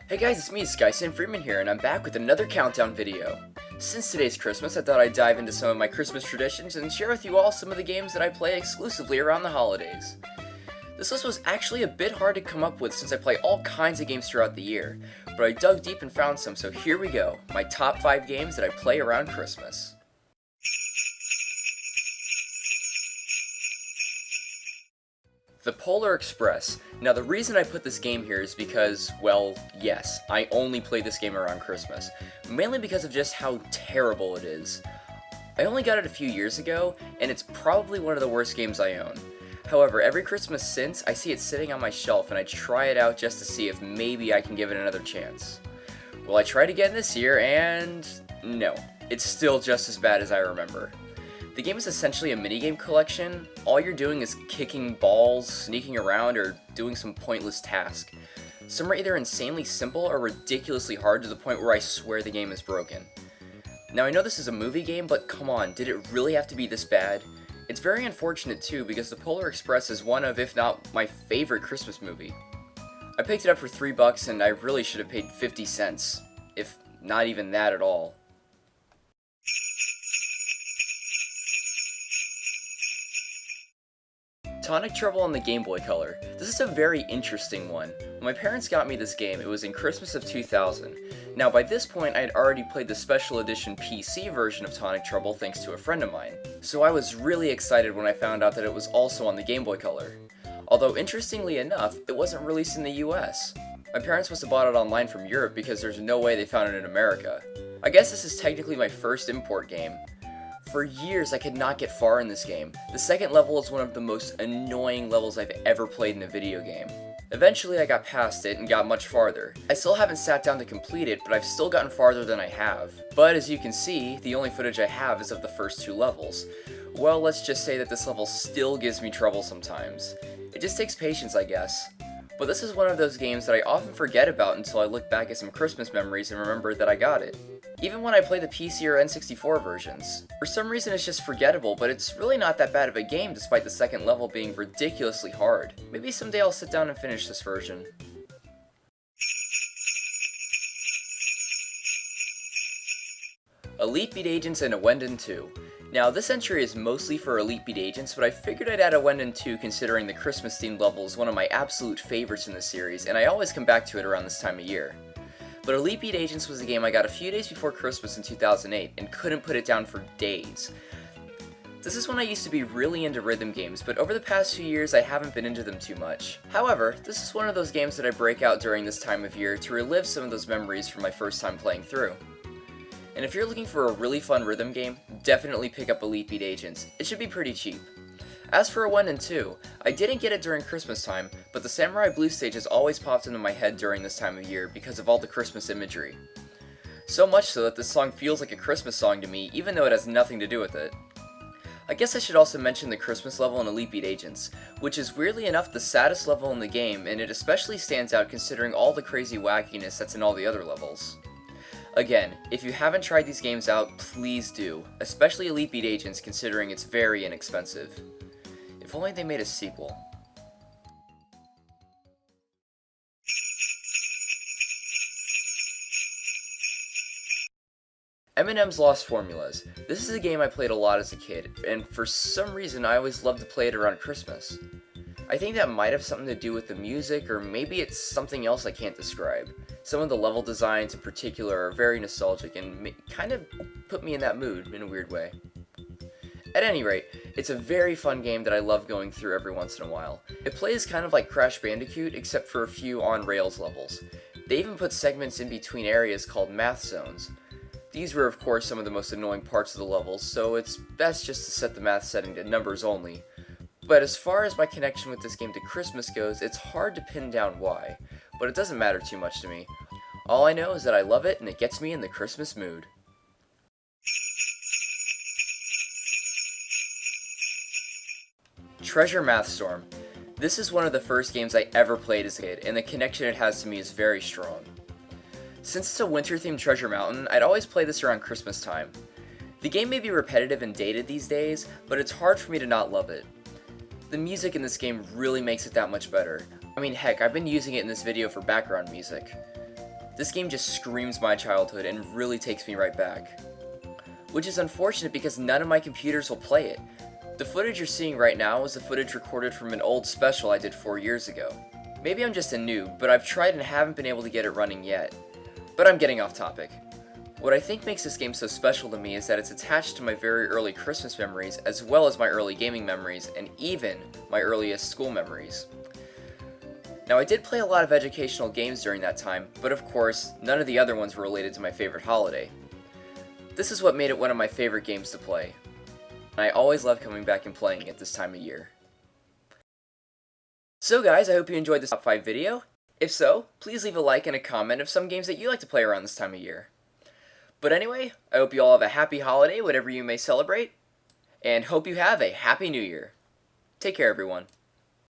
Hey guys, it's me, skysamfreeman here, and I'm back with another countdown video. Since today's Christmas, I thought I'd dive into some of my Christmas traditions and share with you all some of the games that I play exclusively around the holidays. This list was actually a bit hard to come up with since I play all kinds of games throughout the year, but I dug deep and found some, so here we go, my top 5 games that I play around Christmas. The Polar Express. Now the reason I put this game here is because, well, yes, I only play this game around Christmas. Mainly because of just how terrible it is. I only got it a few years ago, and it's probably one of the worst games I own. However, every Christmas since, I see it sitting on my shelf and I try it out just to see if maybe I can give it another chance. Well, I tried again this year, and no, it's still just as bad as I remember. The game is essentially a minigame collection. All you're doing is kicking balls, sneaking around, or doing some pointless task. Some are either insanely simple or ridiculously hard to the point where I swear the game is broken. Now I know this is a movie game, but come on, did it really have to be this bad? It's very unfortunate too, because The Polar Express is one of, if not my favorite Christmas movie. I picked it up for $3 and I really should have paid 50 cents, if not even that at all. Tonic Trouble on the Game Boy Color. This is a very interesting one. When my parents got me this game, it was in Christmas of 2000. Now by this point I had already played the special edition PC version of Tonic Trouble thanks to a friend of mine. So I was really excited when I found out that it was also on the Game Boy Color. Although interestingly enough, it wasn't released in the US. My parents must have bought it online from Europe because there's no way they found it in America. I guess this is technically my first import game. For years, I could not get far in this game. The second level is one of the most annoying levels I've ever played in a video game. Eventually, I got past it and got much farther. I still haven't sat down to complete it, but I've still gotten farther than I have. But as you can see, the only footage I have is of the first 2 levels. Well, let's just say that this level still gives me trouble sometimes. It just takes patience, I guess. But this is one of those games that I often forget about until I look back at some Christmas memories and remember that I got it. Even when I play the PC or N64 versions. For some reason it's just forgettable, but it's really not that bad of a game despite the second level being ridiculously hard. Maybe someday I'll sit down and finish this version. Elite Beat Agents and Awendin 2. Now, this entry is mostly for Elite Beat Agents, but I figured I'd add Awendin 2 considering the Christmas-themed level is one of my absolute favorites in the series, and I always come back to it around this time of year. But Elite Beat Agents was a game I got a few days before Christmas in 2008, and couldn't put it down for days. This is when I used to be really into rhythm games, but over the past few years I haven't been into them too much. However, this is one of those games that I break out during this time of year to relive some of those memories from my first time playing through. And if you're looking for a really fun rhythm game, definitely pick up Elite Beat Agents. It should be pretty cheap. As for Awendin 2, I didn't get it during Christmas time, but the Samurai Blue stage has always popped into my head during this time of year because of all the Christmas imagery. So much so that this song feels like a Christmas song to me, even though it has nothing to do with it. I guess I should also mention the Christmas level in Elite Beat Agents, which is weirdly enough the saddest level in the game, and it especially stands out considering all the crazy wackiness that's in all the other levels. Again, if you haven't tried these games out, please do, especially Elite Beat Agents considering it's very inexpensive. If only they made a sequel. M&M's Lost Formulas. This is a game I played a lot as a kid, and for some reason I always loved to play it around Christmas. I think that might have something to do with the music, or maybe it's something else I can't describe. Some of the level designs in particular are very nostalgic and kind of put me in that mood in a weird way. At any rate, it's a very fun game that I love going through every once in a while. It plays kind of like Crash Bandicoot, except for a few on-rails levels. They even put segments in between areas called math zones. These were of course some of the most annoying parts of the levels, so it's best just to set the math setting to numbers only. But as far as my connection with this game to Christmas goes, it's hard to pin down why, but it doesn't matter too much to me. All I know is that I love it and it gets me in the Christmas mood. Treasure Math Storm. This is one of the first games I ever played as a kid, and the connection it has to me is very strong. Since it's a winter-themed treasure mountain, I'd always play this around Christmas time. The game may be repetitive and dated these days, but it's hard for me to not love it. The music in this game really makes it that much better. I mean, heck, I've been using it in this video for background music. This game just screams my childhood and really takes me right back. Which is unfortunate because none of my computers will play it. The footage you're seeing right now is the footage recorded from an old special I did 4 years ago. Maybe I'm just a noob, but I've tried and haven't been able to get it running yet. But I'm getting off topic. What I think makes this game so special to me is that it's attached to my very early Christmas memories, as well as my early gaming memories, and even my earliest school memories. Now, I did play a lot of educational games during that time, but of course, none of the other ones were related to my favorite holiday. This is what made it one of my favorite games to play, and I always love coming back and playing it this time of year. So guys, I hope you enjoyed this top 5 video. If so, please leave a like and a comment of some games that you like to play around this time of year. But anyway, I hope you all have a happy holiday, whatever you may celebrate, and hope you have a Happy New Year. Take care, everyone.